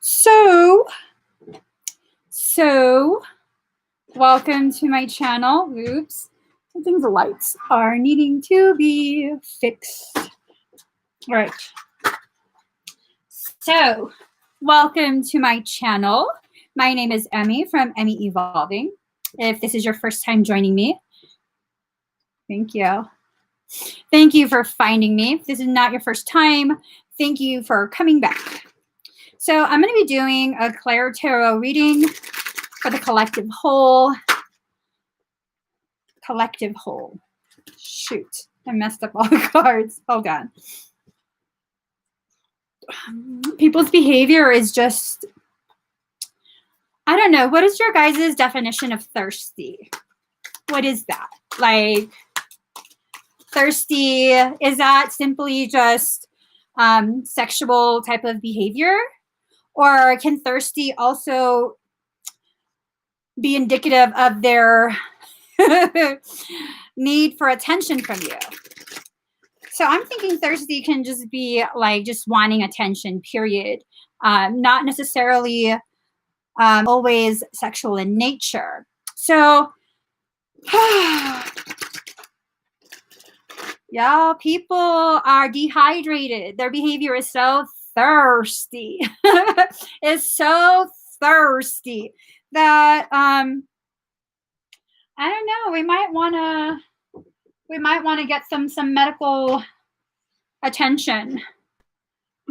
So, welcome to my channel. Oops, I think the lights are needing to be fixed. All right. So, welcome to my channel. My name is Emmie from Emmie Evolving. If this is your first time joining me, thank you. Thank you for finding me. If this is not your first time, thank you for coming back. So I'm going to be doing a ClairTarot reading for the collective whole. Collective whole. Shoot, I messed up all the cards. Hold on. People's behavior is just, I don't know. What is your guys' definition of thirsty? What is that? Like, thirsty, is that simply just sexual type of behavior? Or can thirsty also be indicative of their need for attention from you? So I'm thinking thirsty can just be like just wanting attention, period. Not necessarily always sexual in nature. So, y'all, people are dehydrated. Their behavior is so thirsty. It's so thirsty that I don't know, we might want to get some medical attention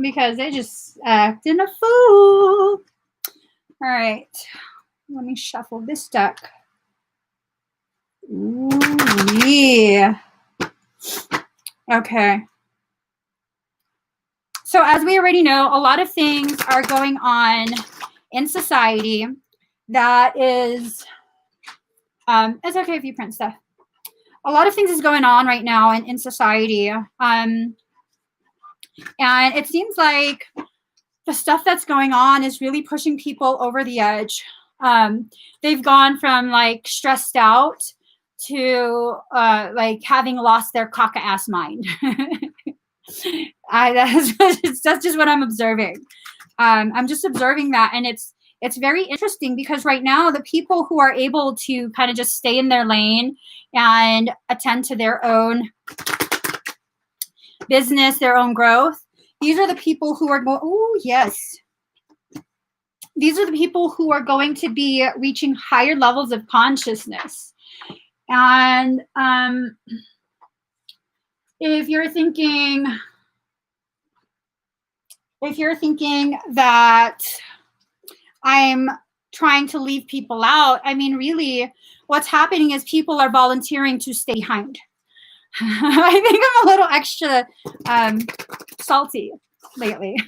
because they just acting a fool. All right, let me shuffle this deck. Ooh, yeah. Okay. So as we already know, a lot of things are going on in society that is, it's okay if you print stuff. A lot of things is going on right now in society. And it seems like the stuff that's going on is really pushing people over the edge. They've gone from like stressed out to like having lost their caca-ass mind. That's just what I'm observing. I'm just observing that, and it's very interesting because right now the people who are able to kind of just stay in their lane and attend to their own business, their own growth, these are the people who are going, oh yes, these are the people who are going to be reaching higher levels of consciousness. And if you're thinking that I'm trying to leave people out, I mean, really, what's happening is people are volunteering to stay behind. I think I'm a little extra salty lately.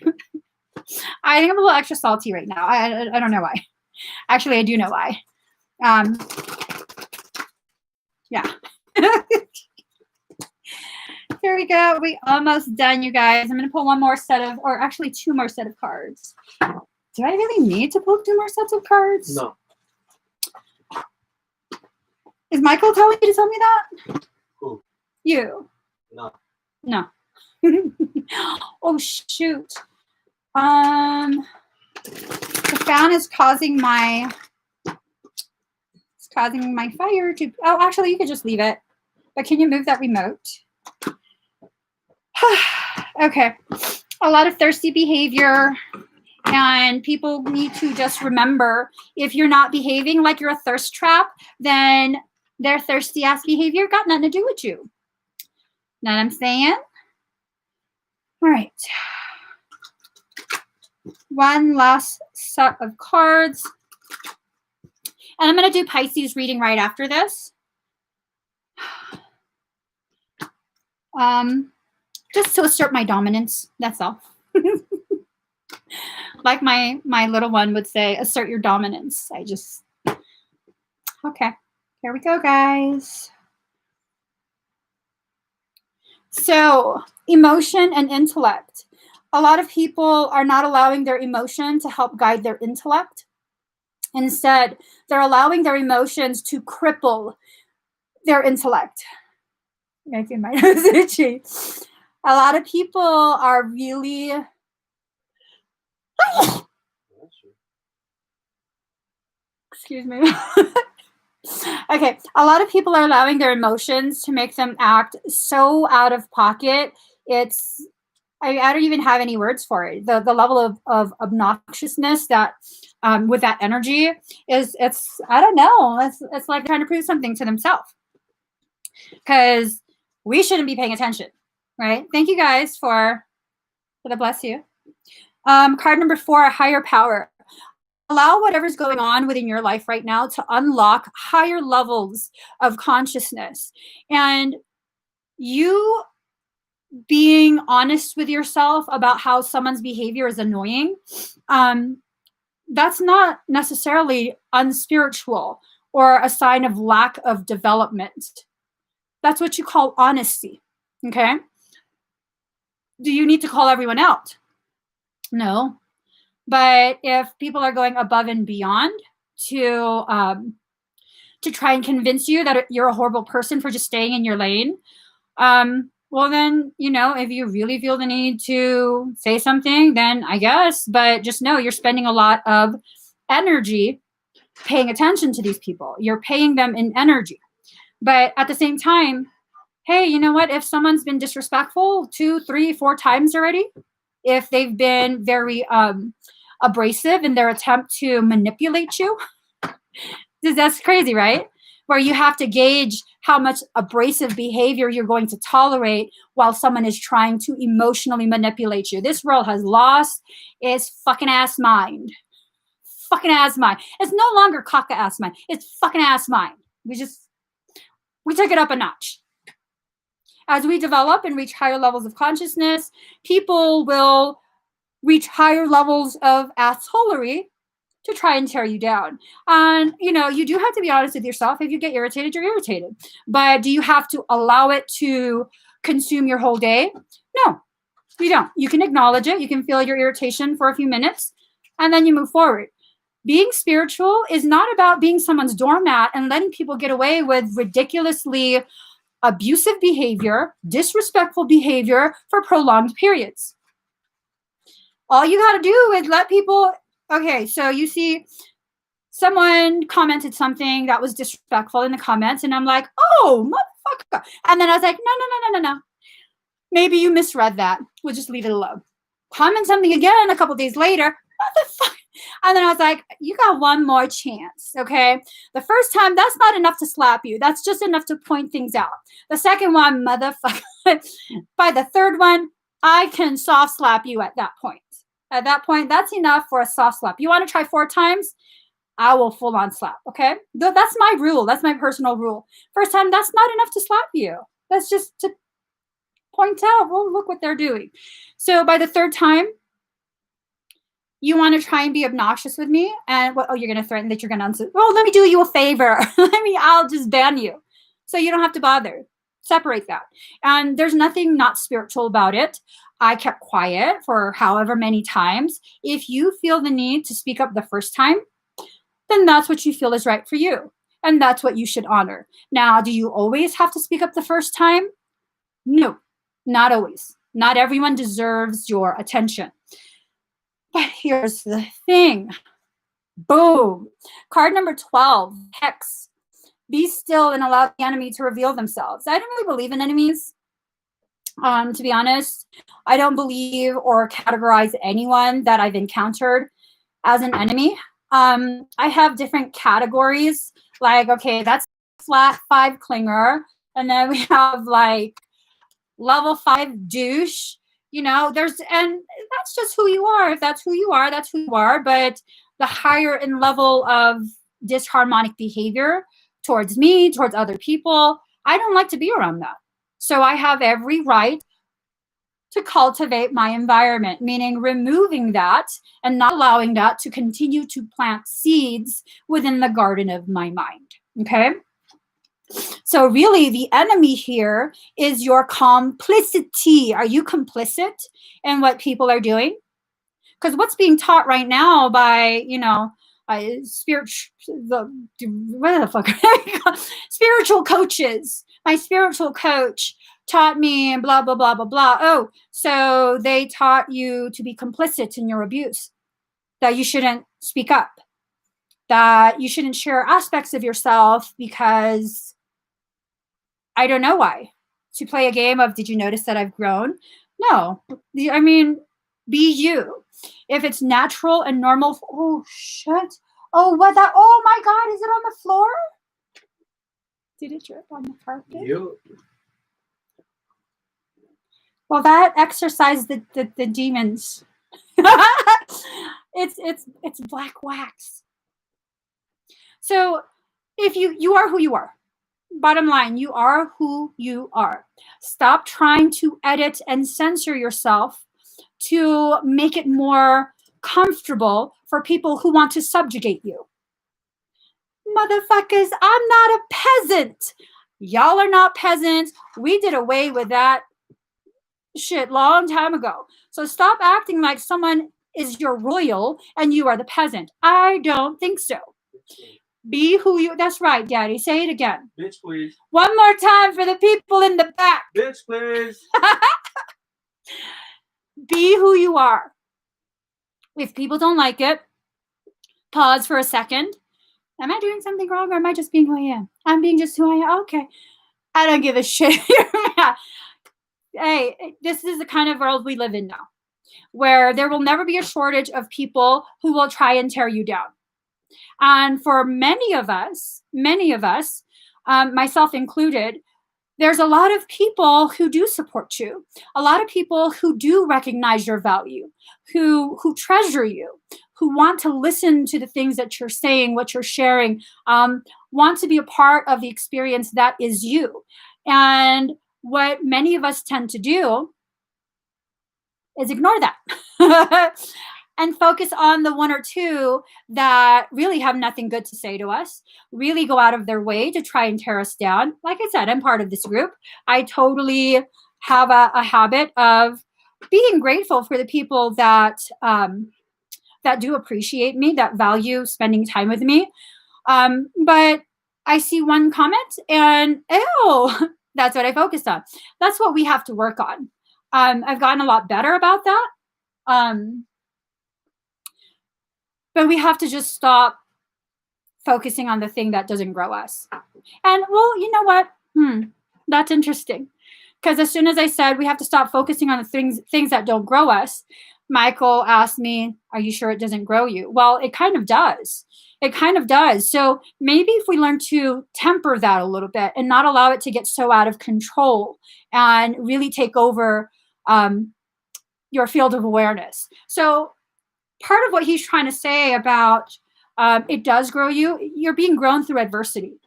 I think I'm a little extra salty right now. I don't know why. Actually, I do know why. Yeah. Here we go. We almost done, you guys. I'm going to pull one more set of, or actually two more set of cards. Do I really need to pull two more sets of cards? No. Is Michael telling you to tell me that? Who? You. No. No. Oh, shoot. The fan is causing my fire to, oh, actually, you could just leave it. But can you move that remote? Okay. A lot of thirsty behavior, and people need to just remember, if you're not behaving like you're a thirst trap, then their thirsty ass behavior got nothing to do with you. Know what I'm saying? All right. One last set of cards. And I'm going to do Pisces reading right after this. Just to assert my dominance, that's all. Like my little one would say, assert your dominance. Okay, here we go, guys. So, emotion and intellect. A lot of people are not allowing their emotion to help guide their intellect. Instead, they're allowing their emotions to cripple their intellect. Making my nose itchy. A lot of people are really Excuse me. Okay, a lot of people are allowing their emotions to make them act so out of pocket. I don't even have any words for it. The level of obnoxiousness that with that energy it's I don't know. It's like trying to prove something to themselves, because we shouldn't be paying attention, right? Thank you guys for the bless you. Card number 4, a higher power. Allow whatever's going on within your life right now to unlock higher levels of consciousness. And you being honest with yourself about how someone's behavior is annoying, that's not necessarily unspiritual or a sign of lack of development. That's what you call honesty, okay? Do you need to call everyone out? No. But if people are going above and beyond to try and convince you that you're a horrible person for just staying in your lane, well then, if you really feel the need to say something, then I guess, but just know you're spending a lot of energy paying attention to these people. You're paying them in energy. But at the same time, hey, you know what? If someone's been disrespectful 2, 3, 4 times already, if they've been very abrasive in their attempt to manipulate you, that's crazy, right? Where you have to gauge how much abrasive behavior you're going to tolerate while someone is trying to emotionally manipulate you. This world has lost its fucking ass mind. Fucking ass mind. It's no longer caca ass mind. It's fucking ass mind. We took it up a notch. As we develop and reach higher levels of consciousness, people will reach higher levels of assholery to try and tear you down. And, you do have to be honest with yourself. If you get irritated, you're irritated. But do you have to allow it to consume your whole day? No, you don't. You can acknowledge it. You can feel your irritation for a few minutes, and then you move forward. Being spiritual is not about being someone's doormat and letting people get away with ridiculously abusive behavior, disrespectful behavior for prolonged periods. All you got to do is let people, okay, so you see someone commented something that was disrespectful in the comments, and I'm like, oh, motherfucker. And then I was like, no. Maybe you misread that. We'll just leave it alone. Comment something again a couple days later, motherfucker. And then I was like, you got one more chance, okay? The first time, that's not enough to slap you. That's just enough to point things out. The second one, motherfucker. By the third one, I can soft slap you at that point. At that point, that's enough for a soft slap. You want to try 4 times? I will full on slap, okay? That's my rule. That's my personal rule. First time, that's not enough to slap you. That's just to point out, well, look what they're doing. So by the third time, you want to try and be obnoxious with me, and you're going to threaten that you're going to unsubscribe. Well, let me do you a favor. I'll just ban you. So you don't have to bother. Separate that. And there's nothing not spiritual about it. I kept quiet for however many times. If you feel the need to speak up the first time, then that's what you feel is right for you. And that's what you should honor. Now, do you always have to speak up the first time? No, not always. Not everyone deserves your attention. But here's the thing. Boom. Card number 12, Hex. Be still and allow the enemy to reveal themselves. I don't really believe in enemies. To be honest, I don't believe or categorize anyone that I've encountered as an enemy. I have different categories. Like, okay, that's flat 5 clinger. And then we have like level 5 douche. And that's just who you are. If that's who you are, that's who you are. But the higher in level of disharmonic behavior towards me, towards other people, I don't like to be around that. So I have every right to cultivate my environment, meaning removing that and not allowing that to continue to plant seeds within the garden of my mind. Okay? So really, the enemy here is your complicity. Are you complicit in what people are doing? Because what's being taught right now by, spiritual coaches. My spiritual coach taught me blah, blah, blah, blah, blah. Oh, so they taught you to be complicit in your abuse, that you shouldn't speak up. that you shouldn't share aspects of yourself because I don't know why. To play a game of, did you notice that I've grown? No. I mean, be you. If it's natural and normal, oh, shit. Oh, what that? Oh, my God. Is it on the floor? Did it drip on the carpet? Yep. Well, that exercised the demons. It's black wax. So if you are who you are. Bottom line, you are who you are. Stop trying to edit and censor yourself to make it more comfortable for people who want to subjugate you. Motherfuckers, I'm not a peasant. Y'all are not peasants. We did away with that shit long time ago. So stop acting like someone is your royal and you are the peasant. I don't think so. Be who you. That's right, Daddy. Say it again. Bitch, please. One more time for the people in the back. Bitch, please. Be who you are. If people don't like it, pause for a second. Am I doing something wrong or am I just being who I am? I'm being just who I am. Okay. I don't give a shit. Hey, this is the kind of world we live in now, where there will never be a shortage of people who will try and tear you down. And for many of us, myself included, there's a lot of people who do support you, a lot of people who do recognize your value, who treasure you, who want to listen to the things that you're saying, what you're sharing, want to be a part of the experience that is you. And what many of us tend to do is ignore that and focus on the one or two that really have nothing good to say to us, really go out of their way to try and tear us down. Like I said, I'm part of this group. I totally have a habit of being grateful for the people that do appreciate me, that value spending time with me. But I see one comment and, ew, that's what I focused on. That's what we have to work on. I've gotten a lot better about that. But we have to just stop focusing on the thing that doesn't grow us. And, well, you know what? That's interesting. Because as soon as I said we have to stop focusing on the things that don't grow us, Michael asked me, are you sure it doesn't grow you? Well, it kind of does. It kind of does. So maybe if we learn to temper that a little bit and not allow it to get so out of control and really take over your field of awareness. So part of what he's trying to say about it does grow you, you're being grown through adversity.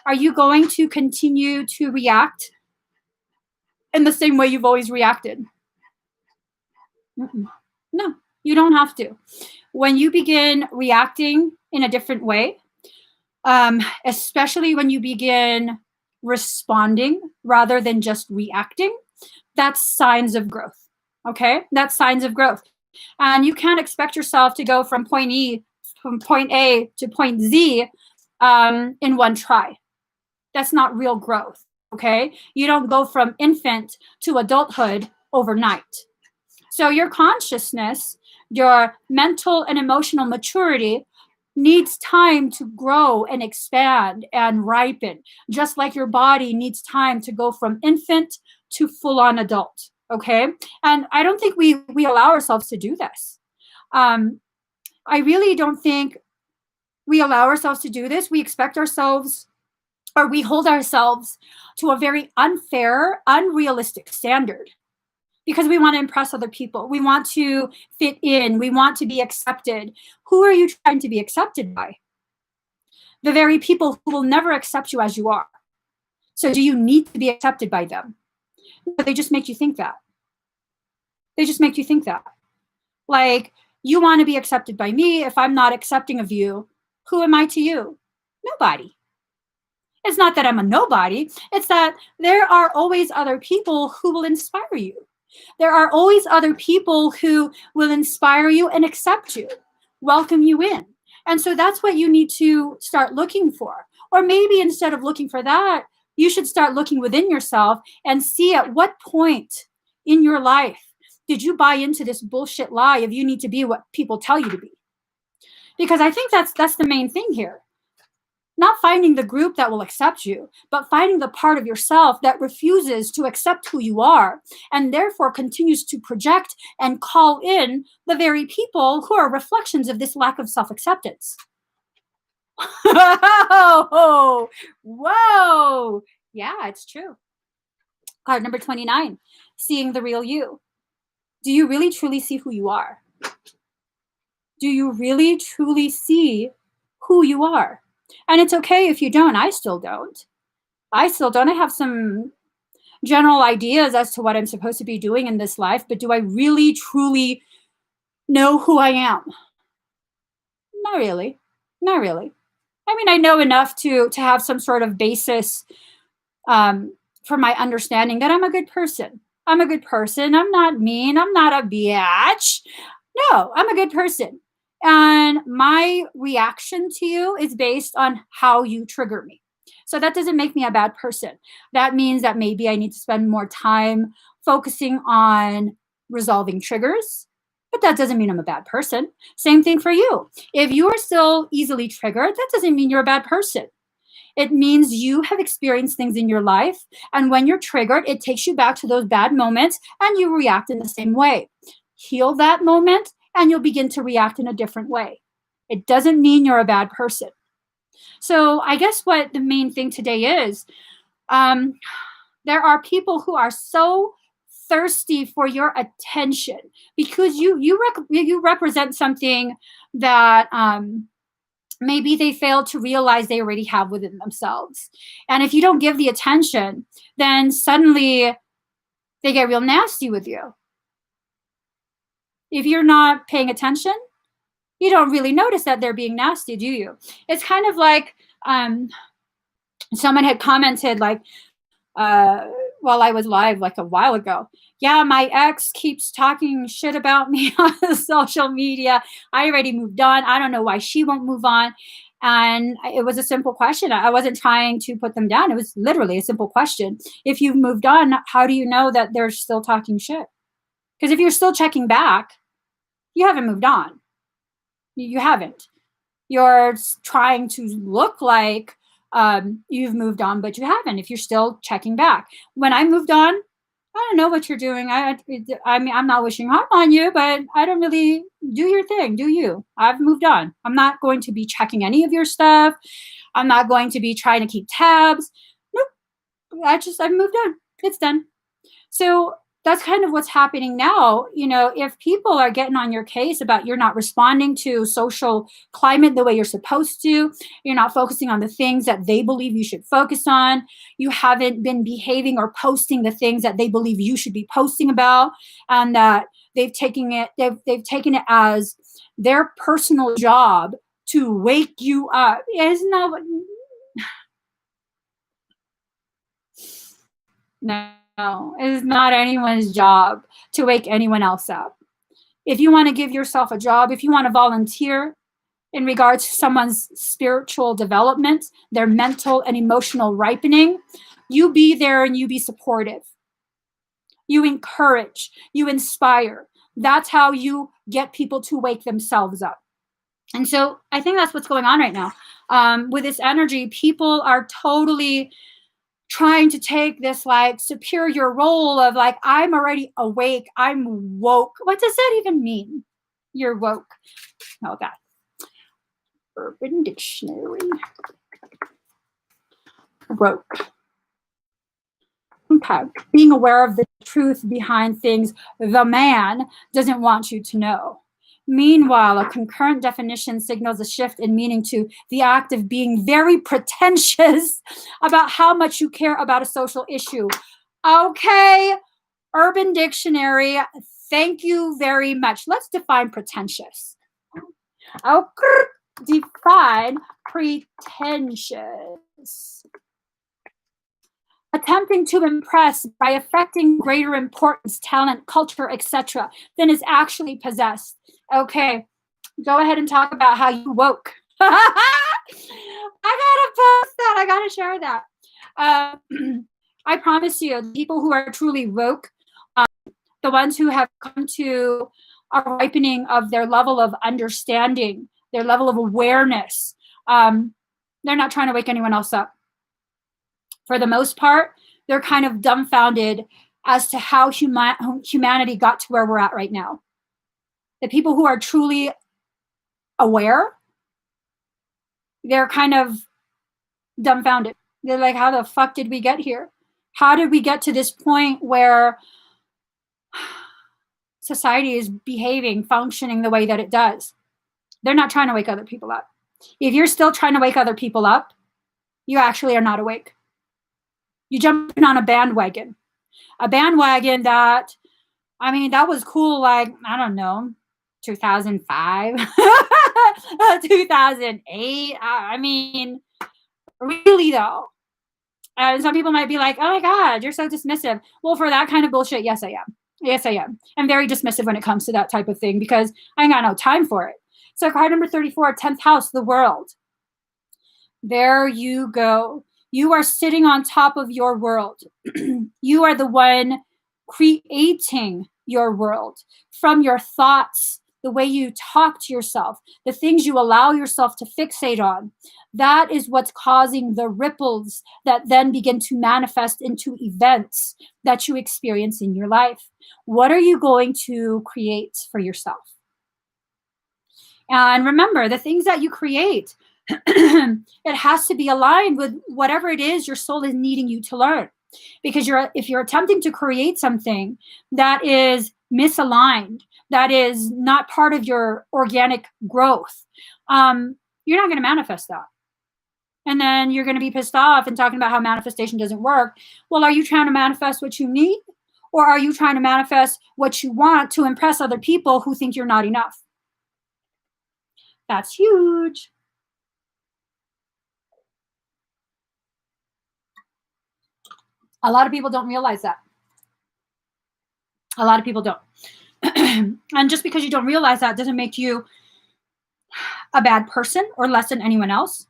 Are you going to continue to react in the same way you've always reacted? No, you don't have to. When you begin reacting in a different way, especially when you begin responding rather than just reacting, that's signs of growth. Okay? That's signs of growth. And you can't expect yourself to go from point A to point Z in one try. That's not real growth. Okay? You don't go from infant to adulthood overnight. So your consciousness, your mental and emotional maturity needs time to grow and expand and ripen, just like your body needs time to go from infant to full-on adult. Okay? And I don't think we allow ourselves to do this. I really don't think we allow ourselves to do this. We expect ourselves, or we hold ourselves to a very unfair, unrealistic standard because we want to impress other people. We want to fit in. We want to be accepted. Who are you trying to be accepted by? The very people who will never accept you as you are. So do you need to be accepted by them? But they just make you think that. They just make you think that. Like, you want to be accepted by me. If I'm not accepting of you, who am I to you? Nobody. It's not that I'm a nobody. It's that there are always other people who will inspire you. There are always other people who will inspire you and accept you, welcome you in. And so that's what you need to start looking for. Or maybe instead of looking for that, you should start looking within yourself and see at what point in your life did you buy into this bullshit lie of you need to be what people tell you to be. Because I think that's the main thing here. Not finding the group that will accept you, but finding the part of yourself that refuses to accept who you are and therefore continues to project and call in the very people who are reflections of this lack of self-acceptance. Whoa! Whoa! Yeah, it's true. Card number 29, seeing the real you. Do you really truly see who you are? Do you really truly see who you are? And it's okay if you don't. I still don't. I have some general ideas as to what I'm supposed to be doing in this life, but do I really truly know who I am? Not really. Not really. I mean, I know enough to have some sort of basis for my understanding that I'm a good person. I'm a good person. I'm not mean. I'm not a bitch. No, I'm a good person. And my reaction to you is based on how you trigger me. So that doesn't make me a bad person. That means that maybe I need to spend more time focusing on resolving triggers, but that doesn't mean I'm a bad person. Same thing for you. If you are still easily triggered, that doesn't mean you're a bad person. It means you have experienced things in your life, and when you're triggered, it takes you back to those bad moments and you react in the same way. Heal that moment and you'll begin to react in a different way. It doesn't mean you're a bad person. So I guess what the main thing today is, there are people who are so thirsty for your attention because you represent something that maybe they fail to realize they already have within themselves. And if you don't give the attention, then suddenly they get real nasty with you. If you're not paying attention, you don't really notice that they're being nasty, do you? It's kind of like someone had commented like, while I was live like a while ago. Yeah, my ex keeps talking shit about me on social media. I already moved on. I don't know why she won't move on. And it was a simple question. I wasn't trying to put them down. It was literally a simple question. If you've moved on, how do you know that they're still talking shit? Because if you're still checking back, you haven't moved on. You haven't. You're trying to look like you've moved on, but you haven't if you're still checking back. When I moved on, I don't know what you're doing. I mean, I'm not wishing harm on you, but I don't really do your thing. Do you? I've moved on. I'm not going to be checking any of your stuff. I'm not going to be trying to keep tabs. Nope. I've moved on. It's done. So that's kind of what's happening now. You know, if people are getting on your case about you're not responding to social climate the way you're supposed to, you're not focusing on the things that they believe you should focus on, you haven't been behaving or posting the things that they believe you should be posting about, and that they've taken it as their personal job to wake you up. It's not. No, it is not anyone's job to wake anyone else up. If you want to give yourself a job, if you want to volunteer in regards to someone's spiritual development, their mental and emotional ripening, you be there and you be supportive. You encourage, you inspire. That's how you get people to wake themselves up. And so I think that's what's going on right now. With this energy, people are totally trying to take this like superior role of like, I'm already awake, I'm woke. What does that even mean? You're woke. Oh God. Urban Dictionary. Woke. Okay. Being aware of the truth behind things the man doesn't want you to know. Meanwhile, a concurrent definition signals a shift in meaning to the act of being very pretentious about how much you care about a social issue. Okay, Urban Dictionary, thank you very much. Let's define pretentious. Okay, define pretentious. Attempting to impress by affecting greater importance, talent, culture, etc., than is actually possessed. Okay, go ahead and talk about how you woke. I gotta post that. I gotta share that. I promise you, the people who are truly woke, the ones who have come to a ripening of their level of understanding their level of awareness. They're not trying to wake anyone else up. For the most part, they're kind of dumbfounded as to how humanity got to where we're at right now. The people who are truly aware, they're kind of dumbfounded. They're like, how the fuck did we get here? How did we get to this point where society is behaving, functioning the way that it does? They're not trying to wake other people up. If you're still trying to wake other people up, you actually are not awake. You jumped on a bandwagon that, I mean, that was cool, like, I don't know, 2005, 2008. I mean, really though. Some people might be like, oh my God, you're so dismissive. Well, for that kind of bullshit, yes, I am. Yes, I am. I'm very dismissive when it comes to that type of thing because I ain't got no time for it. So card number 34, 10th house, the world. There you go. You are sitting on top of your world. You are the one creating your world from your thoughts, the way you talk to yourself, the things you allow yourself to fixate on. That is what's causing the ripples that then begin to manifest into events that you experience in your life. What are you going to create for yourself? And remember, the things that you create, it has to be aligned with whatever it is your soul is needing you to learn. Because if you're attempting to create something that is misaligned, that is not part of your organic growth, you're not going to manifest that. And then you're going to be pissed off and talking about how manifestation doesn't work. Well, are you trying to manifest what you need? Or are you trying to manifest what you want to impress other people who think you're not enough? That's huge. A lot of people don't realize that. A lot of people don't. And just because you don't realize that doesn't make you a bad person or less than anyone else.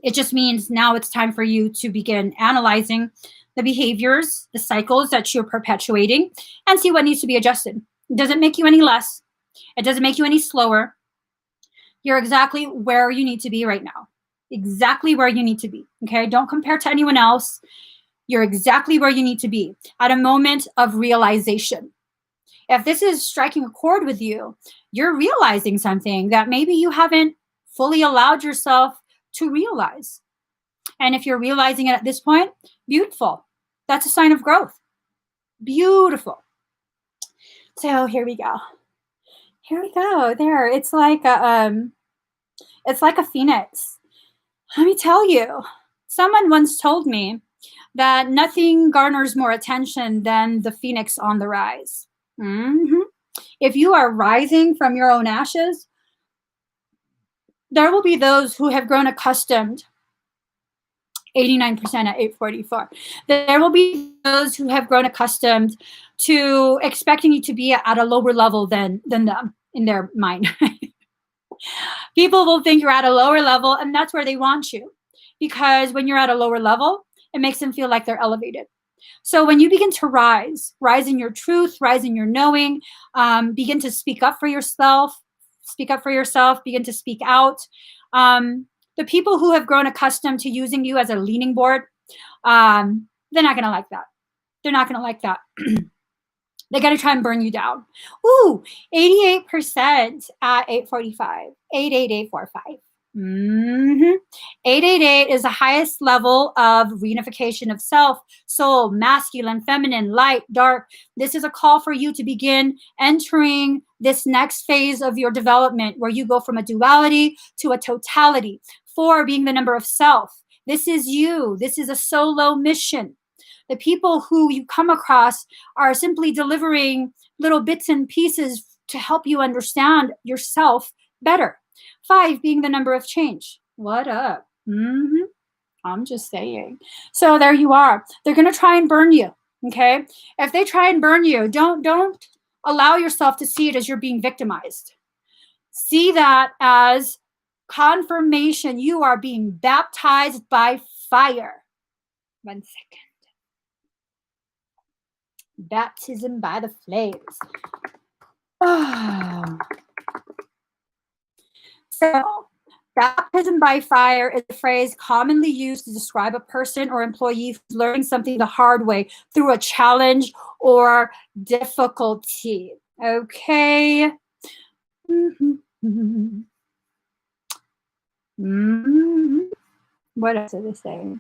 It just means now it's time for you to begin analyzing the behaviors, the cycles that you're perpetuating, and see what needs to be adjusted. It doesn't make you any less. It doesn't make you any slower. You're exactly where you need to be right now. Exactly where you need to be. Okay? Don't compare to anyone else. You're exactly where you need to be at a moment of realization. If this is striking a chord with you, you're realizing something that maybe you haven't fully allowed yourself to realize. And if you're realizing it at this point, beautiful. That's a sign of growth. Beautiful. So here we go. Here we go. There. It's like a phoenix. Let me tell you, someone once told me that nothing garners more attention than the phoenix on the rise. Mm-hmm. If you are rising from your own ashes, there will be those who have grown accustomed, 89% at 844. There will be those who have grown accustomed to expecting you to be at a lower level than them in their mind. People will think you're at a lower level, and that's where they want you. Because when you're at a lower level, it makes them feel like they're elevated. So when you begin to rise in your truth, rise in your knowing, begin to speak up for yourself, begin to speak out. The people who have grown accustomed to using you as a leaning board, they're not going to like that. They're not going to like that. They got to try and burn you down. Ooh, 88% at 845, 88845. 888 is the highest level of reunification of self, soul, masculine, feminine, light, dark. This is a call for you to begin entering this next phase of your development where you go from a duality to a totality. 4 being the number of self. This is you. This is a solo mission. The people who you come across are simply delivering little bits and pieces to help you understand yourself better. 5 being the number of change. What up? I'm just saying. So there you are. They're going to try and burn you. Okay. If they try and burn you, don't allow yourself to see it as you're being victimized. See that as confirmation you are being baptized by fire. 1 second. Baptism by the flames. Oh. So, baptism by fire is a phrase commonly used to describe a person or employee who's learning something the hard way through a challenge or difficulty. Okay. What else did it say?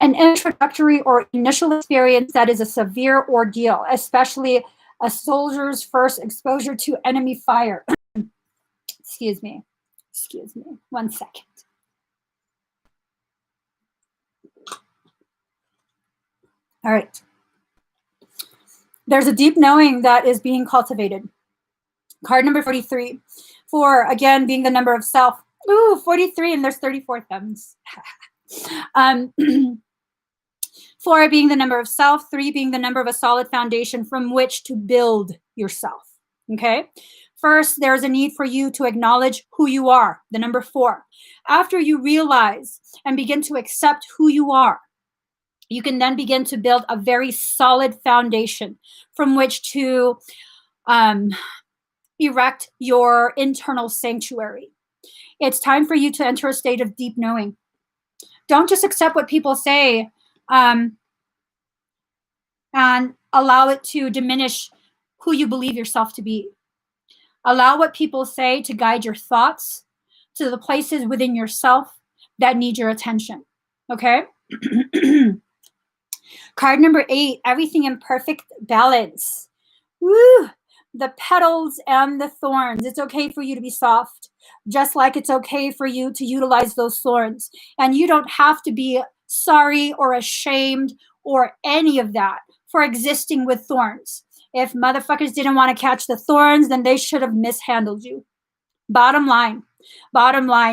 An introductory or initial experience that is a severe ordeal, especially a soldier's first exposure to enemy fire. Excuse me. 1 second. All right. There's a deep knowing that is being cultivated. Card number 43. 4, again, being the number of self. Ooh, 43, and there's 34 thumbs. 4 being the number of self. 3 being the number of a solid foundation from which to build yourself. Okay? First, there's a need for you to acknowledge who you are, the number 4. After you realize and begin to accept who you are, you can then begin to build a very solid foundation from which to erect your internal sanctuary. It's time for you to enter a state of deep knowing. Don't just accept what people say and allow it to diminish who you believe yourself to be. Allow what people say to guide your thoughts to the places within yourself that need your attention. Okay? Card number 8, everything in perfect balance. Woo! The petals and the thorns. It's okay for you to be soft, just like it's okay for you to utilize those thorns. And you don't have to be sorry or ashamed or any of that for existing with thorns. If motherfuckers didn't want to catch the thorns, then they should have mishandled you. Bottom line,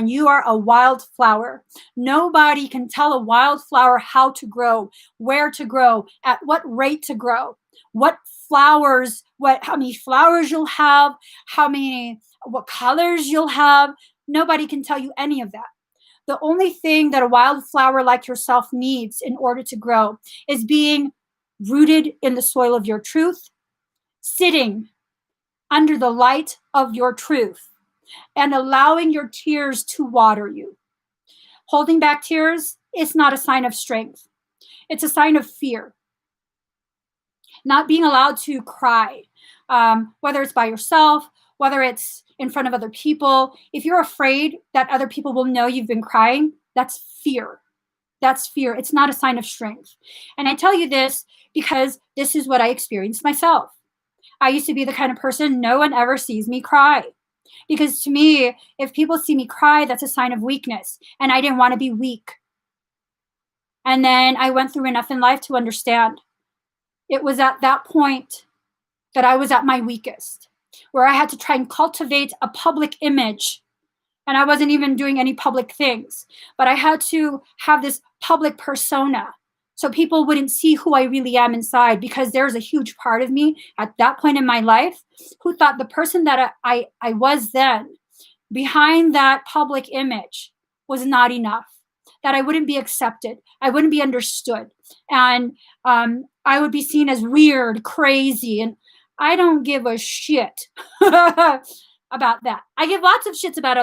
you are a wildflower. Nobody can tell a wildflower how to grow, where to grow, at what rate to grow, what flowers, how many flowers you'll have, what colors you'll have. Nobody can tell you any of that. The only thing that a wildflower like yourself needs in order to grow is being rooted in the soil of your truth, sitting under the light of your truth, and allowing your tears to water you. Holding back tears is not a sign of strength. It's a sign of fear. Not being allowed to cry, whether it's by yourself, whether it's in front of other people. If you're afraid that other people will know you've been crying, that's fear. That's fear. It's not a sign of strength. And I tell you this because this is what I experienced myself. I used to be the kind of person no one ever sees me cry. Because to me, if people see me cry, that's a sign of weakness. And I didn't want to be weak. And then I went through enough in life to understand. It was at that point that I was at my weakest, where I had to try and cultivate a public image. And I wasn't even doing any public things. But I had to have this public persona so people wouldn't see who I really am inside, because there's a huge part of me at that point in my life who thought the person that I was then behind that public image was not enough, that I wouldn't be accepted, I wouldn't be understood, and I would be seen as weird, crazy, and I don't give a shit about that. I give lots of shits about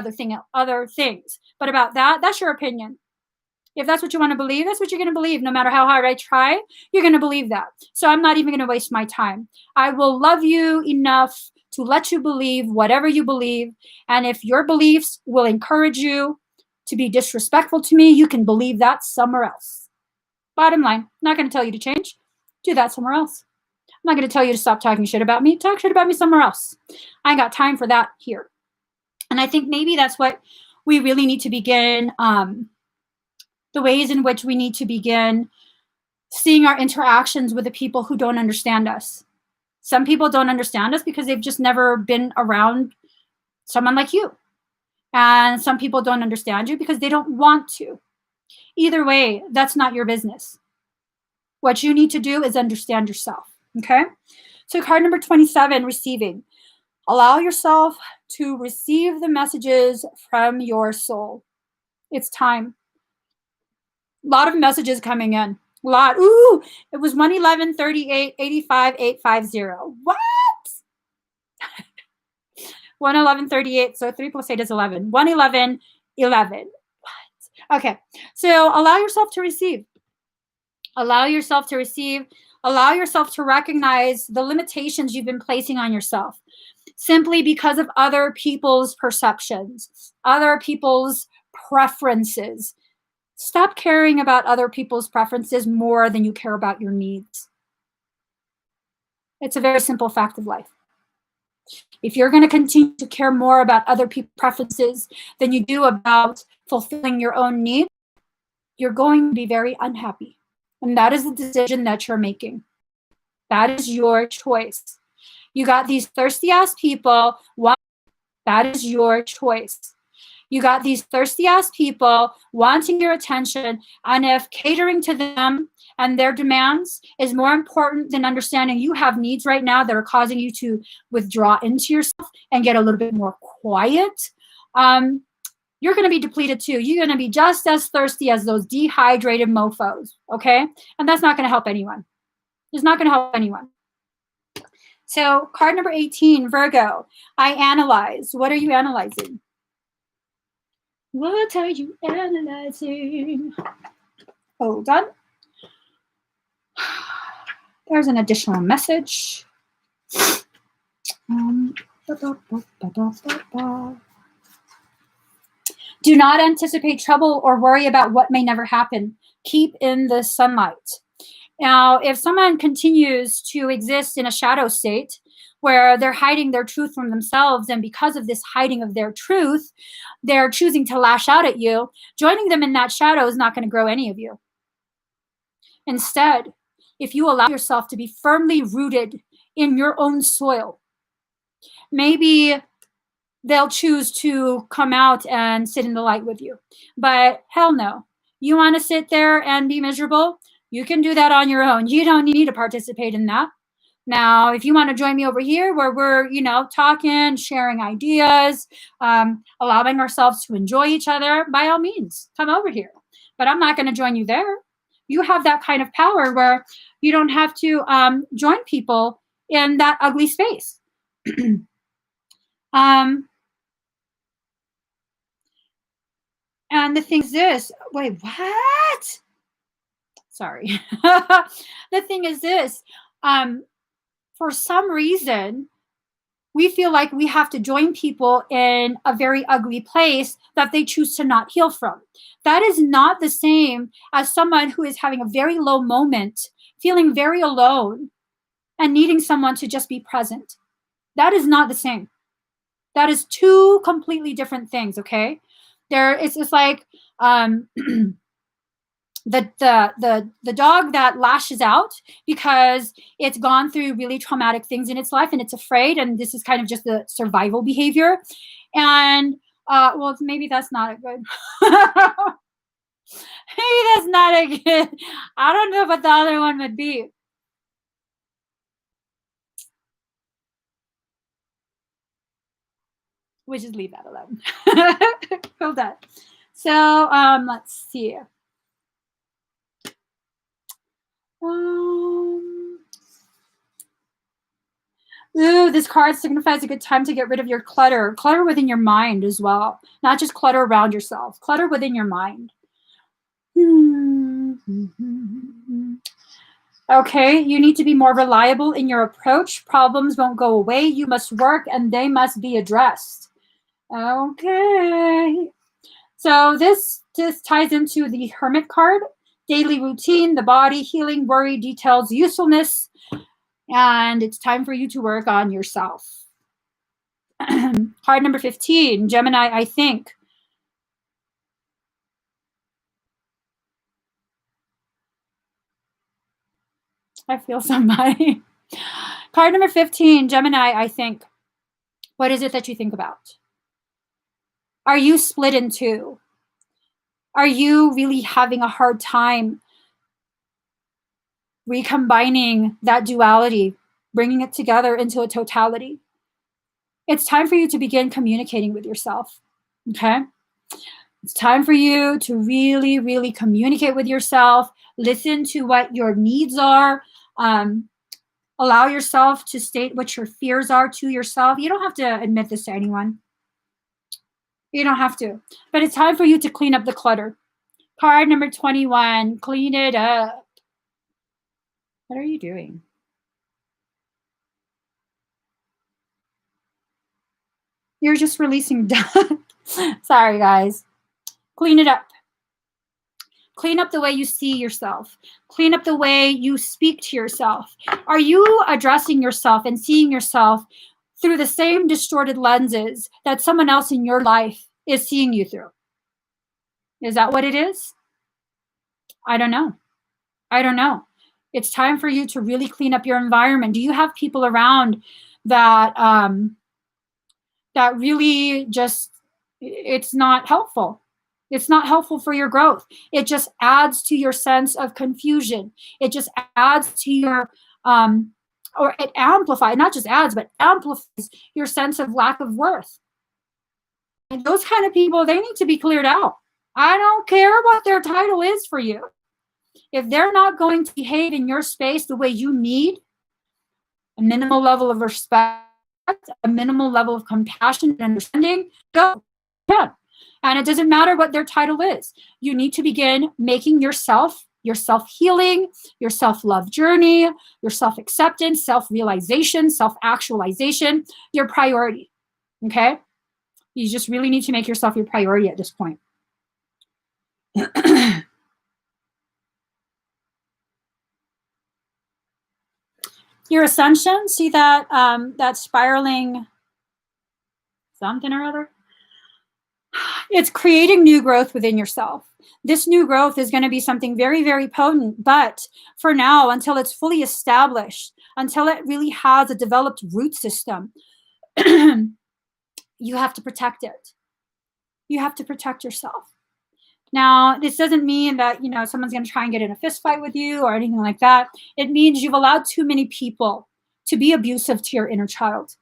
other things, but about that's your opinion. If that's what you want to believe, that's what you're going to believe. No matter how hard I try, you're going to believe that. So I'm not even going to waste my time. I will love you enough to let you believe whatever you believe. And if your beliefs will encourage you to be disrespectful to me, you can believe that somewhere else. Bottom line, not going to tell you to change. Do that somewhere else. I'm not going to tell you to stop talking shit about me. Talk shit about me somewhere else. I ain't got time for that here. And I think maybe that's what we really need to begin, the ways in which we need to begin seeing our interactions with the people who don't understand us. Some people don't understand us because they've just never been around someone like you. And some people don't understand you because they don't want to. Either way, that's not your business. What you need to do is understand yourself. Okay? So card number 27, receiving. Allow yourself to receive the messages from your soul. It's time. A lot of messages coming in. A lot. Ooh, it was 111 38 85 850. What? 11138. So 3 plus 8 is 11. 111, 11. What? Okay. So allow yourself to receive. Allow yourself to receive. Allow yourself to recognize the limitations you've been placing on yourself simply because of other people's perceptions, other people's preferences. Stop caring about other people's preferences more than you care about your needs. It's a very simple fact of life. If you're going to continue to care more about other people's preferences than you do about fulfilling your own needs, you're going to be very unhappy. And that is the decision that you're making. That is your choice. You got these thirsty ass people. That is your choice. You got these thirsty ass people wanting your attention. And if catering to them and their demands is more important than understanding you have needs right now that are causing you to withdraw into yourself and get a little bit more quiet, you're going to be depleted too. You're going to be just as thirsty as those dehydrated mofos, okay? And that's not going to help anyone. It's not going to help anyone. So card number 18, Virgo. I analyze. What are you analyzing? What are you analyzing? Hold on. There's an additional message. Do not anticipate trouble or worry about what may never happen. Keep in the sunlight. Now, if someone continues to exist in a shadow state where they're hiding their truth from themselves, and because of this hiding of their truth, they're choosing to lash out at you, joining them in that shadow is not going to grow any of you. Instead, if you allow yourself to be firmly rooted in your own soil, maybe they'll choose to come out and sit in the light with you. But hell no. You want to sit there and be miserable? You can do that on your own. You don't need to participate in that. Now, if you want to join me over here where we're, talking, sharing ideas, allowing ourselves to enjoy each other, by all means, come over here. But I'm not going to join you there. You have that kind of power where you don't have to join people in that ugly space. And the thing is this. Wait, what? Sorry. The thing is this. For some reason, we feel like we have to join people in a very ugly place that they choose to not heal from. That is not the same as someone who is having a very low moment, feeling very alone, and needing someone to just be present. That is not the same. That is two completely different things, okay? It's just like the dog that lashes out because it's gone through really traumatic things in its life and it's afraid, and this is kind of just the survival behavior. And well, maybe that's not a good maybe that's not a good, I don't know what the other one would be. We just leave that alone. Hold on. So let's see. Ooh, this card signifies a good time to get rid of your clutter. Clutter within your mind as well. Not just clutter around yourself. Clutter within your mind. Okay, you need to be more reliable in your approach. Problems won't go away. You must work and they must be addressed. Okay. So this ties into the Hermit card. Daily routine, the body, healing, worry, details, usefulness. And it's time for you to work on yourself. Card number 15, Gemini, I think. I feel somebody. Card number 15, Gemini, I think. What is it that you think about? Are you split in two? Are you really having a hard time recombining that duality, bringing it together into a totality? It's time for you to begin communicating with yourself, okay? It's time for you to really, really communicate with yourself, listen to what your needs are, Allow yourself to state what your fears are to yourself. You don't have to admit this to anyone. You don't have to. But it's time for you to clean up the clutter. Card number 21, clean it up. What are you doing? You're just releasing dust. Sorry, guys. Clean it up. Clean up the way you see yourself. Clean up the way you speak to yourself. Are you addressing yourself and seeing yourself through the same distorted lenses that someone else in your life is seeing you through? Is that what it is? I don't know. I don't know. It's time for you to really clean up your environment. Do you have people around that that really just, it's not helpful? It's not helpful for your growth. It just adds to your sense of confusion. It just adds to your, or it amplifies, not just adds, but amplifies your sense of lack of worth. And those kind of people, they need to be cleared out. I don't care what their title is for you. If they're not going to behave in your space the way you need, a minimal level of respect, a minimal level of compassion and understanding, go. Yeah. And it doesn't matter what their title is. You need to begin making yourself, your self-healing, your self-love journey, your self-acceptance, self-realization, self-actualization, your priority. Okay? You just really need to make yourself your priority at this point. Your ascension, see that that spiraling something or other? It's creating new growth within yourself. This new growth is going to be something very, very potent, but for now, until it's fully established, until it really has a developed root system, you have to protect it. You have to protect yourself. Now, this doesn't mean that, you know, someone's going to try and get in a fist fight with you or anything like that. It means you've allowed too many people to be abusive to your inner child.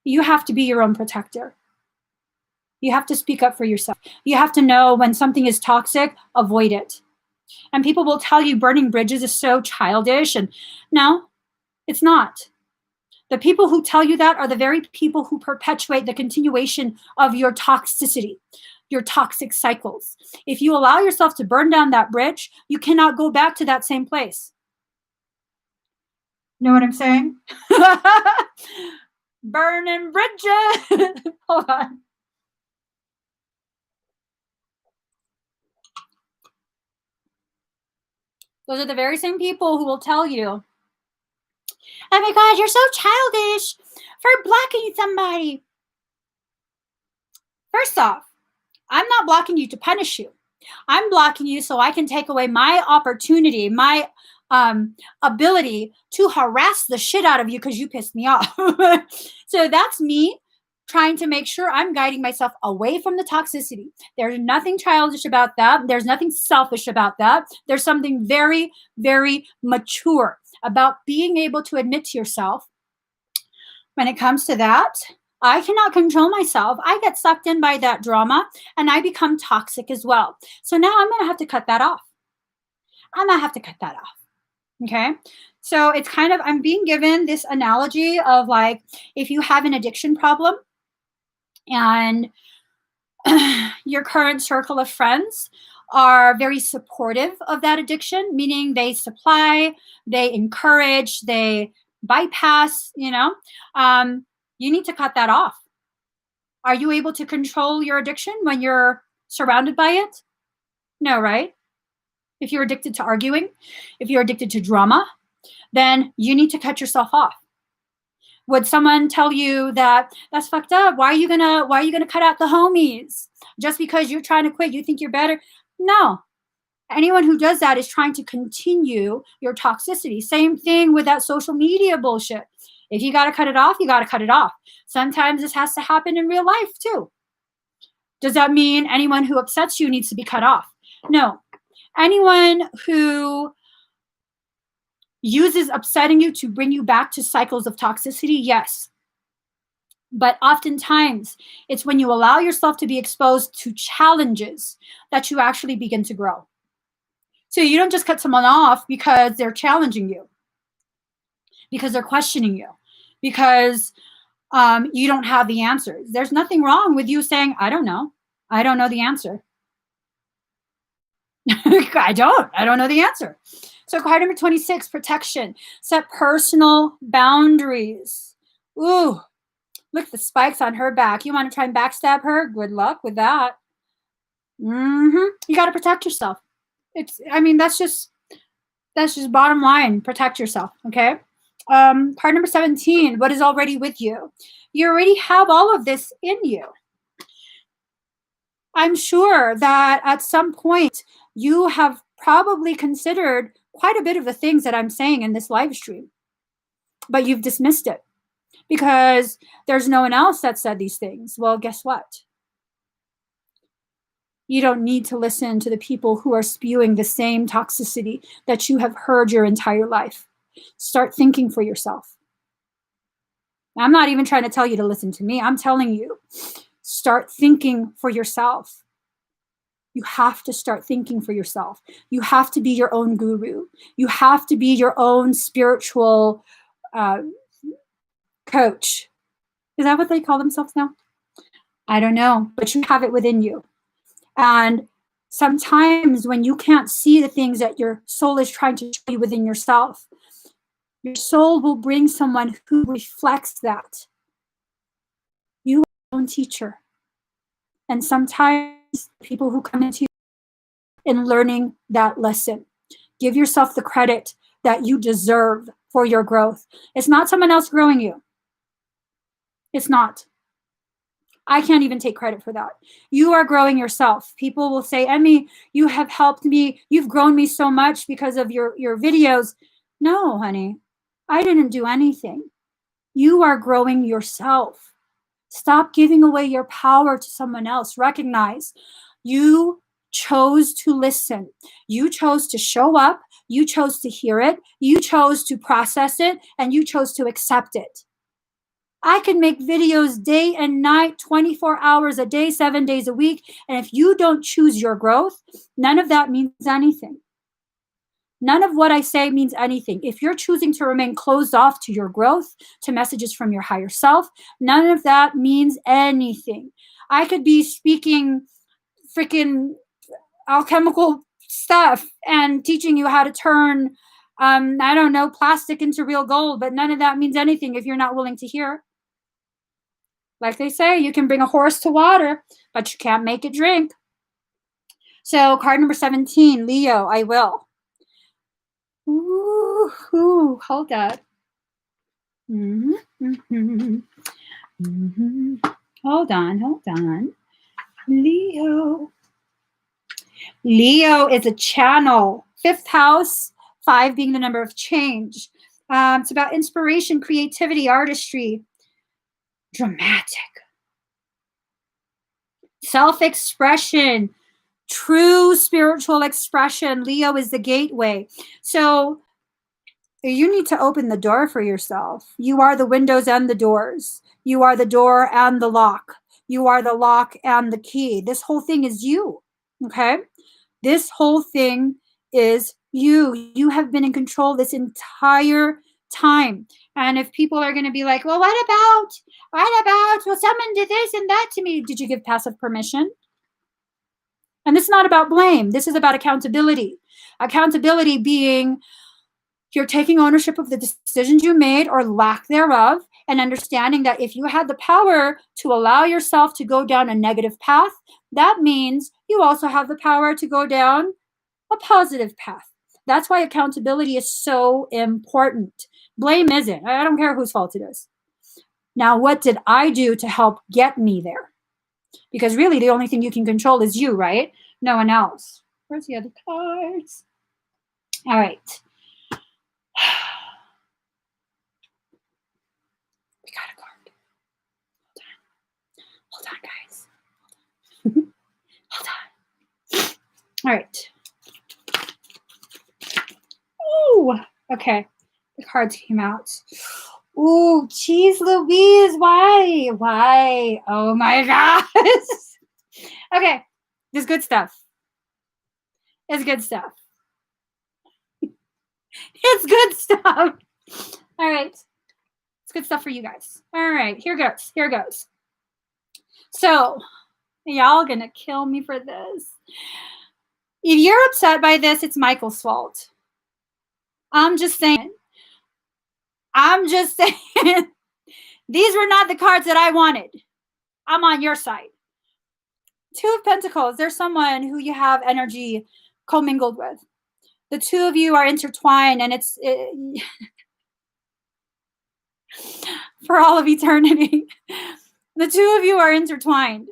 You have to be your own protector. You have to speak up for yourself. You have to know when something is toxic, avoid it. And people will tell you burning bridges is so childish. And no, it's not. The people who tell you that are the very people who perpetuate the continuation of your toxicity, your toxic cycles. If you allow yourself to burn down that bridge, you cannot go back to that same place. Know what I'm saying? Burning bridges. Hold on. Those are the very same people who will tell you, oh my God, you're so childish for blocking somebody. First off, I'm not blocking you to punish you. I'm blocking you so I can take away my opportunity, my ability to harass the shit out of you because you pissed me off. So that's me trying to make sure I'm guiding myself away from the toxicity. There's nothing childish about that. There's nothing selfish about that. There's something very, very mature about being able to admit to yourself, when it comes to that, I cannot control myself. I get sucked in by that drama and I become toxic as well. So now I'm going to have to cut that off. I'm going to have to cut that off. Okay. So it's kind of, I'm being given this analogy of like, if you have an addiction problem and your current circle of friends are very supportive of that addiction, meaning they supply, they encourage, they bypass, you know, you need to cut that off. Are you able to control your addiction when you're surrounded by it? No, right? If you're addicted to arguing, if you're addicted to drama, then you need to cut yourself off. Would someone tell you that that's fucked up? Why are you gonna cut out the homies? Just because you're trying to quit, you think you're better? No. Anyone who does that is trying to continue your toxicity. Same thing with that social media bullshit. If you got to cut it off, you got to cut it off. Sometimes this has to happen in real life too. Does that mean anyone who upsets you needs to be cut off? No. Anyone who uses upsetting you to bring you back to cycles of toxicity, yes. But oftentimes, it's when you allow yourself to be exposed to challenges that you actually begin to grow. So you don't just cut someone off because they're challenging you. because they're questioning you, because you don't have the answers. There's nothing wrong with you saying, I don't know. I don't know the answer. I don't know the answer. So card number 26, protection. Set personal boundaries. Ooh, look at the spikes on her back. You want to try and backstab her? Good luck with that. You got to protect yourself. That's just bottom line. Protect yourself. Okay. Card number 17, what is already with you? You already have all of this in you. I'm sure that at some point you have probably considered quite a bit of the things that I'm saying in this live stream, but you've dismissed it because there's no one else that said these things. Well, guess what? You don't need to listen to the people who are spewing the same toxicity that you have heard your entire life. Start thinking for yourself. I'm not even trying to tell you to listen to me. I'm telling you, start thinking for yourself. You have to start thinking for yourself. You have to be your own guru. You have to be your own spiritual coach. Is that what they call themselves now? I don't know, but you have it within you. And sometimes when you can't see the things that your soul is trying to show you within yourself, your soul will bring someone who reflects that. You are your own teacher. And sometimes people who come into you in learning that lesson, give yourself the credit that you deserve for your growth. It's not someone else growing you. It's not. I can't even take credit for that. You are growing yourself. People will say, Emmie, you have helped me. You've grown me so much because of your videos. No, honey, I didn't do anything. You are growing yourself. Stop giving away your power to someone else. Recognize you chose to listen. You chose to show up. You chose to hear it. You chose to process it, and you chose to accept it. I can make videos day and night, 24 hours a day, 7 days a week. And if you don't choose your growth, none of that means anything. None of what I say means anything. If you're choosing to remain closed off to your growth, to messages from your higher self, none of that means anything. I could be speaking freaking alchemical stuff and teaching you how to turn, I don't know, plastic into real gold, but none of that means anything if you're not willing to hear. Like they say, you can bring a horse to water, but you can't make it drink. So card number 17, Leo, I will. Ooh, hold that. Hold on. Leo. Leo is a channel. 5th house, 5 being the number of change. It's about inspiration, creativity, artistry. Dramatic. Self-expression. True spiritual expression. Leo is the gateway. So you need to open the door for yourself. You are the windows and the doors. You are the door and the lock. You are the lock and the key. This whole thing is you. Okay? This whole thing is you. You have been in control this entire time. And if people are going to be like, well, what about, well, someone did this and that to me. Did you give passive permission? And this is not about blame. This is about accountability. Accountability being you're taking ownership of the decisions you made or lack thereof, and understanding that if you had the power to allow yourself to go down a negative path, that means you also have the power to go down a positive path. That's why accountability is so important. Blame isn't. I don't care whose fault it is. Now, what did I do to help get me there? Because really, the only thing you can control is you, right? No one else. Where's the other cards? All right. We got a card. Hold on, guys. Hold on. All right. Ooh, okay. The cards came out. Ooh, geez Louise, why? Why? Oh my gosh. Okay, this is good stuff. It's good stuff. It's good stuff. All right. It's good stuff for you guys. All right. Here goes. Here goes. So, y'all gonna kill me for this. If you're upset by this, it's Michael's fault. I'm just saying. I'm just saying. These were not the cards that I wanted. I'm on your side. Two of Pentacles. There's someone who you have energy commingled with. The two of you are intertwined, and it's for all of eternity. The two of you are intertwined.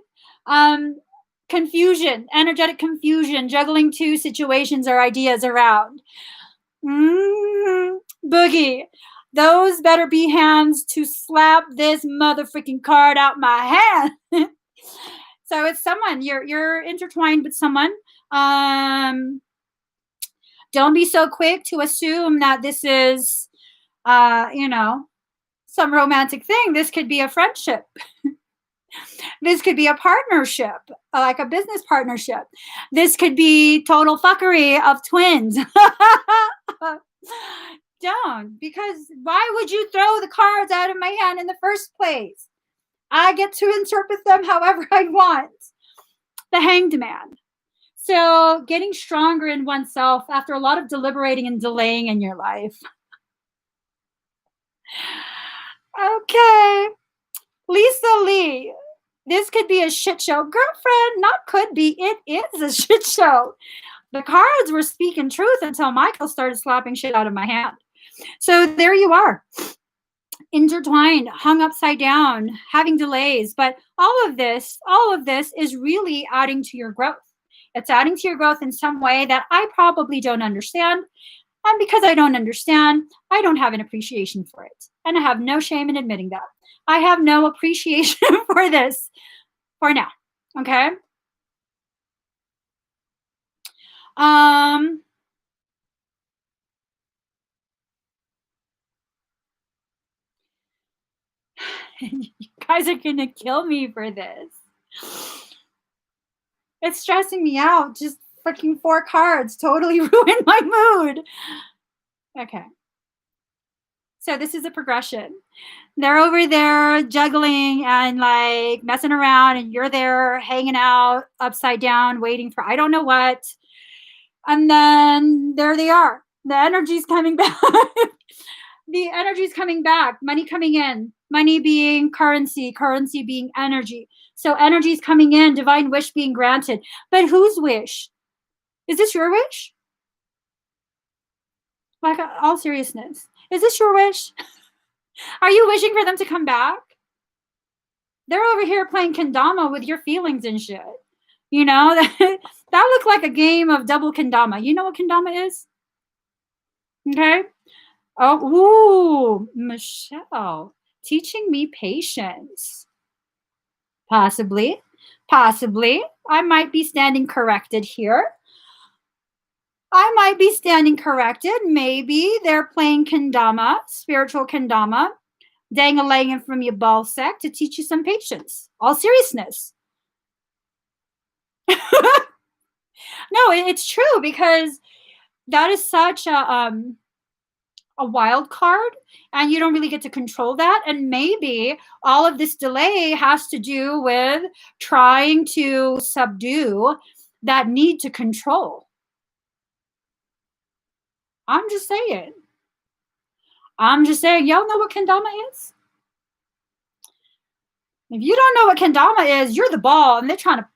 Confusion, energetic confusion, juggling two situations or ideas around. Boogie. Those better be hands to slap this motherfucking card out my hand. So it's someone, you're intertwined with someone. Don't be so quick to assume that this is, some romantic thing. This could be a friendship. This could be a partnership, like a business partnership. This could be total fuckery of twins. Don't, because why would you throw the cards out of my hand in the first place? I get to interpret them however I want. The Hanged Man. So getting stronger in oneself after a lot of deliberating and delaying in your life. Okay. Lisa Lee. This could be a shit show. Girlfriend, not could be. It is a shit show. The cards were speaking truth until Michael started slapping shit out of my hand. So there you are. Intertwined, hung upside down, having delays. But all of this is really adding to your growth. It's adding to your growth in some way that I probably don't understand. And because I don't understand, I don't have an appreciation for it. And I have no shame in admitting that. I have no appreciation for this for now. Okay? You guys are going to kill me for this. It's stressing me out. Just freaking 4 cards totally ruined my mood. Okay. So this is a progression. They're over there juggling and like messing around, and you're there hanging out upside down, waiting for I don't know what. And then there they are. The energy's coming back. The energy's coming back. Money coming in. Money being currency, currency being energy. So energy's coming in, divine wish being granted. But whose wish? Is this your wish? Like, all seriousness. Is this your wish? Are you wishing for them to come back? They're over here playing kendama with your feelings and shit. You know, that looked like a game of double kendama. You know what kendama is? Okay. Oh, ooh, Michelle, teaching me patience. Possibly. I might be standing corrected here. Maybe they're playing kendama, spiritual kendama, dang-a-laying from your ball sack to teach you some patience. All seriousness. No, it's true, because that is such a wild card, and you don't really get to control that. And maybe all of this delay has to do with trying to subdue that need to control. I'm just saying. Y'all know what kendama is? If you don't know what kendama is, you're the ball, and they're trying to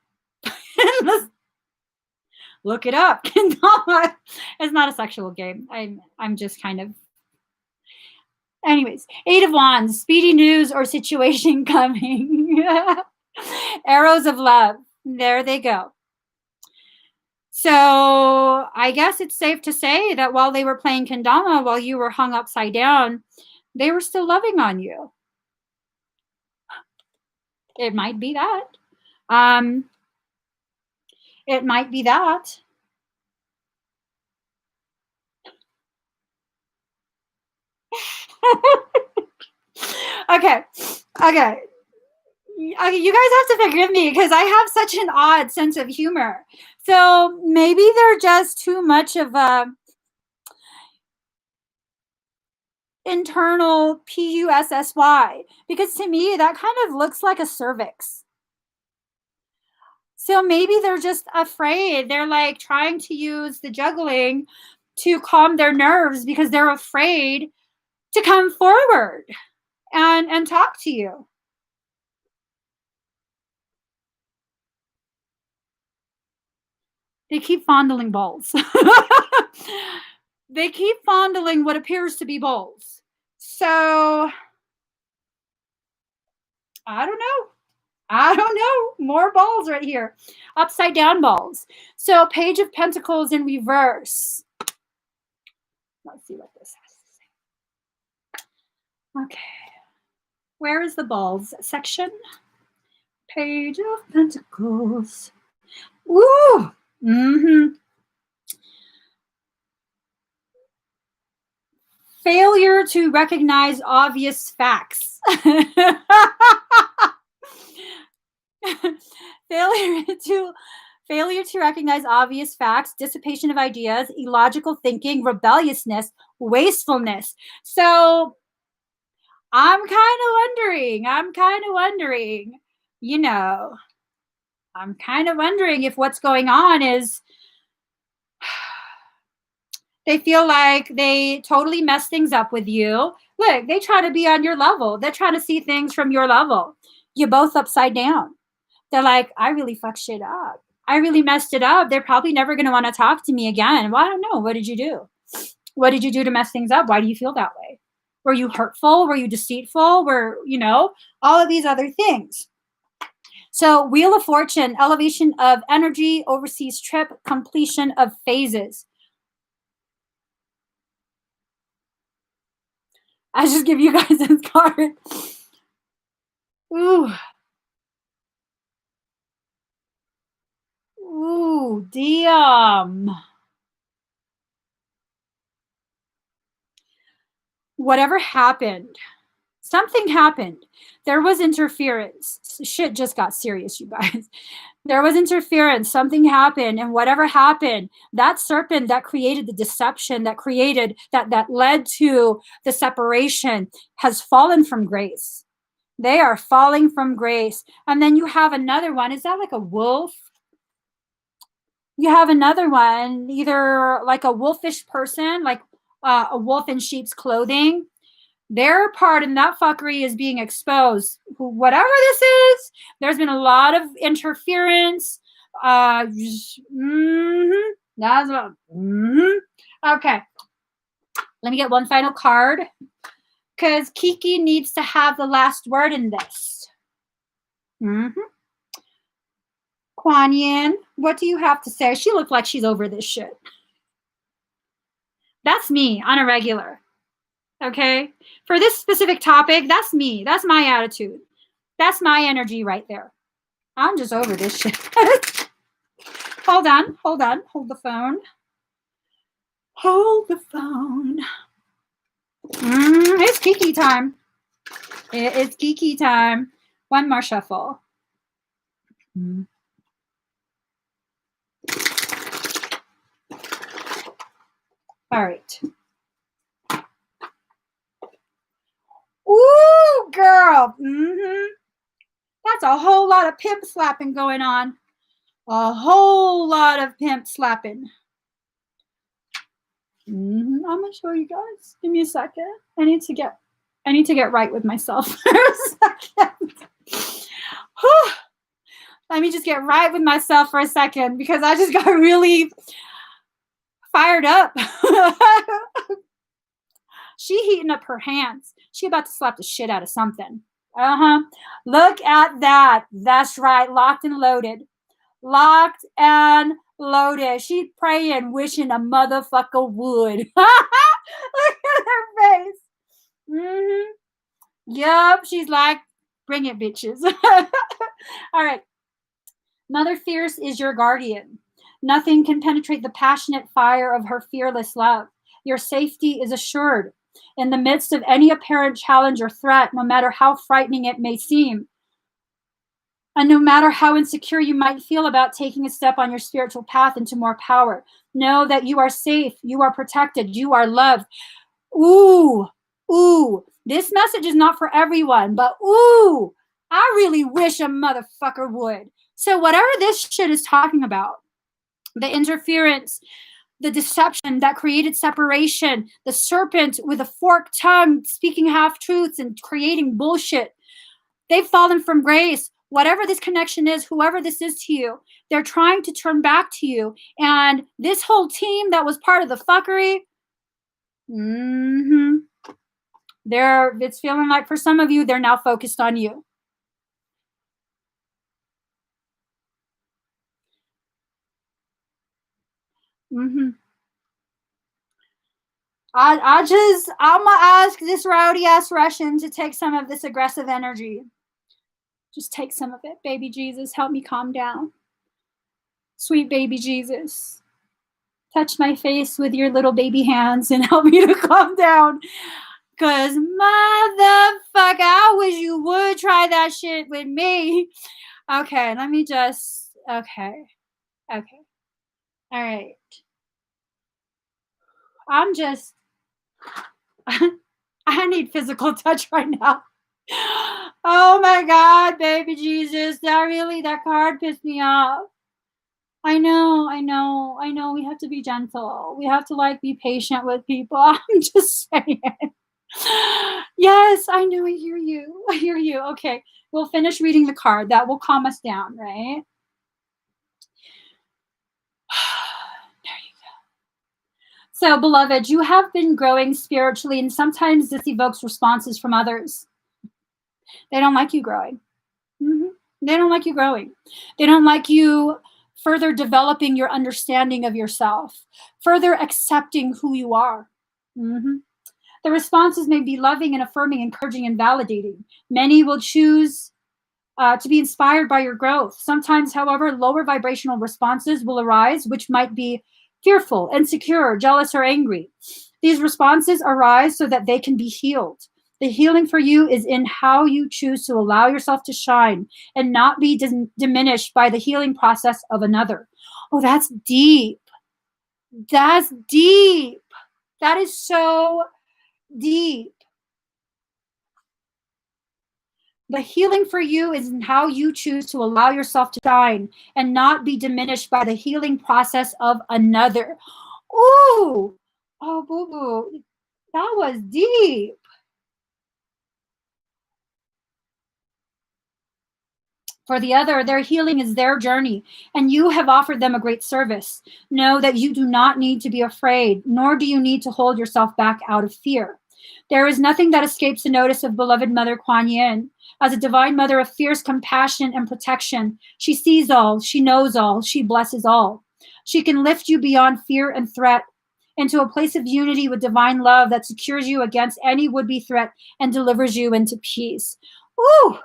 look it up. Kendama is not a sexual game. I'm just kind of. Anyways, 8 of Wands, speedy news or situation coming. Arrows of love. There they go. So I guess it's safe to say that while they were playing kendama, while you were hung upside down, they were still loving on you. It might be that. It might be that. Okay. You guys have to forgive me because I have such an odd sense of humor. So maybe they're just too much of a internal pussy, because to me that kind of looks like a cervix. So maybe they're just afraid. They're like trying to use the juggling to calm their nerves because they're afraid to come forward and talk to you. They keep fondling balls. They keep fondling what appears to be balls. So I don't know. I don't know. More balls right here. Upside down balls. So Page of Pentacles in reverse. Let's see what this has to say. Okay. Where is the balls section? Page of Pentacles. Ooh. Mm-hmm. Failure to recognize obvious facts. Failure to recognize obvious facts, dissipation of ideas, illogical thinking, rebelliousness, wastefulness. So I'm kind of wondering, you know, I'm kind of wondering if what's going on is they feel like they totally mess things up with you. Look, they try to be on your level. They're trying to see things from your level. You're both upside down. They're like, I really fucked shit up. I really messed it up. They're probably never going to want to talk to me again. Well, I don't know. What did you do? What did you do to mess things up? Why do you feel that way? Were you hurtful? Were you deceitful? Were, all of these other things. So Wheel of Fortune, elevation of energy, overseas trip, completion of phases. I just give you guys this card. Ooh. Ooh, damn. Whatever happened, something happened. There was interference. Shit just got serious, you guys. There was interference. Something happened. And whatever happened, that serpent that created the deception, that led to the separation, has fallen from grace. They are falling from grace. And then you have another one. Is that like a wolf? You have another one, either like a wolfish person, like a wolf in sheep's clothing. Their part in that fuckery is being exposed. Whatever this is, there's been a lot of interference. That's what. Okay. Let me get one final card because Kiki needs to have the last word in this. Kuan Yin, what do you have to say? She looked like she's over this shit. That's me on a regular. Okay? For this specific topic, that's me. That's my attitude. That's my energy right there. I'm just over this shit. Hold on. Hold the phone. Hold the phone. It's Kiki time. It's Kiki time. One more shuffle. All right. Ooh, girl. That's a whole lot of pimp slapping going on. A whole lot of pimp slapping. I'm gonna show you guys. Give me a second. I need to get right with myself for a second. Let me just get right with myself for a second because I just got really fired up. She heating up her hands. She about to slap the shit out of something. Look at that. That's right. Locked and loaded. Locked and loaded. She praying, wishing a motherfucker would. Look at her face. Yup. She's like, bring it, bitches. All right. Mother Fierce is your guardian. Nothing can penetrate the passionate fire of her fearless love. Your safety is assured. In the midst of any apparent challenge or threat, no matter how frightening it may seem, and no matter how insecure you might feel about taking a step on your spiritual path into more power, know that you are safe, you are protected, you are loved. Ooh, Ooh, this message is not for everyone, but ooh, I really wish a motherfucker would. So whatever this shit is talking about, the interference, the deception that created separation, the serpent with a forked tongue speaking half truths and creating bullshit, they've fallen from grace. Whatever this connection is, whoever this is to you, they're trying to turn back to you. And this whole team that was part of the fuckery, it's feeling like for some of you, they're now focused on you. I'm gonna ask this rowdy ass Russian to take some of this aggressive energy. Just take some of it. Baby Jesus, help me calm down. Sweet baby Jesus, touch my face with your little baby hands and help me to calm down. Cause motherfucker, I wish you would try that shit with me. Okay, let me just, okay. All right. I'm just, I need physical touch right now. Oh my God, baby Jesus, that card pissed me off. I know. We have to be gentle. We have to like be patient with people. I'm just saying. Yes, I know. I hear you. Okay, we'll finish reading the card. That will calm us down, right? There you go. So, beloved, you have been growing spiritually, and sometimes this evokes responses from others. They don't like you growing. They don't like you growing. They don't like you further developing your understanding of yourself, further accepting who you are. The responses may be loving and affirming, encouraging and validating. Many will choose to be inspired by your growth. Sometimes, however, lower vibrational responses will arise, which might be fearful, insecure, jealous, or angry. These responses arise so that they can be healed. The healing for you is in how you choose to allow yourself to shine and not be diminished by the healing process of another. Oh, that's deep. That's deep. That is so deep. The healing for you is in how you choose to allow yourself to shine and not be diminished by the healing process of another. Ooh, oh, boo-boo, that was deep. For the other, their healing is their journey, and you have offered them a great service. Know that you do not need to be afraid, nor do you need to hold yourself back out of fear. There is nothing that escapes the notice of beloved Mother Kuan Yin. As a divine mother of fierce compassion and protection, she sees all, she knows all, she blesses all. She can lift you beyond fear and threat into a place of unity with divine love that secures you against any would-be threat and delivers you into peace. Ooh!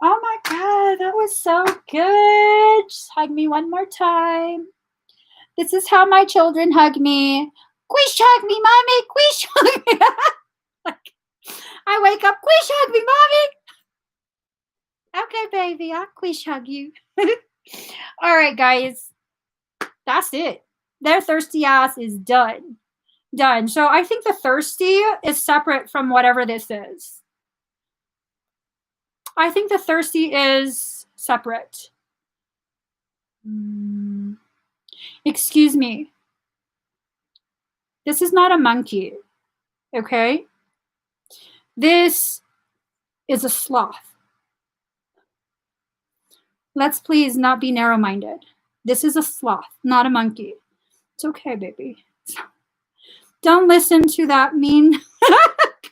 Oh my God, that was so good. Just hug me one more time. This is how my children hug me. Quish hug me, mommy. Quish hug me. I wake up, quish hug me, mommy. Okay, baby, I'll quish hug you. All right, guys. That's it. Their thirsty ass is done. Done. So I think the thirsty is separate from whatever this is. I think the thirsty is separate. Excuse me. This is not a monkey, okay? This is a sloth. Let's please not be narrow-minded. This is a sloth, not a monkey. It's okay, baby. Don't listen to that mean...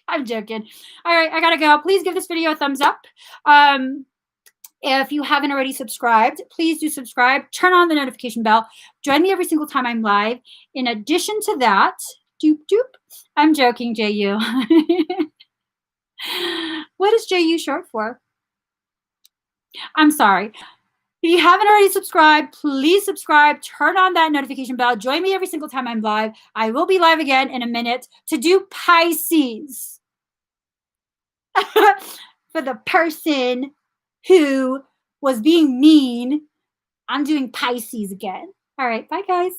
I'm joking. All right, I gotta go. Please give this video a thumbs up. If you haven't already subscribed, please do subscribe. Turn on the notification bell. Join me every single time I'm live. In addition to that, I'm joking, JU. What is JU short for? I'm sorry. If you haven't already subscribed, please subscribe. Turn on that notification bell. Join me every single time I'm live. I will be live again in a minute to do Pisces. For the person who was being mean, I'm doing Pisces again. All right, bye, guys.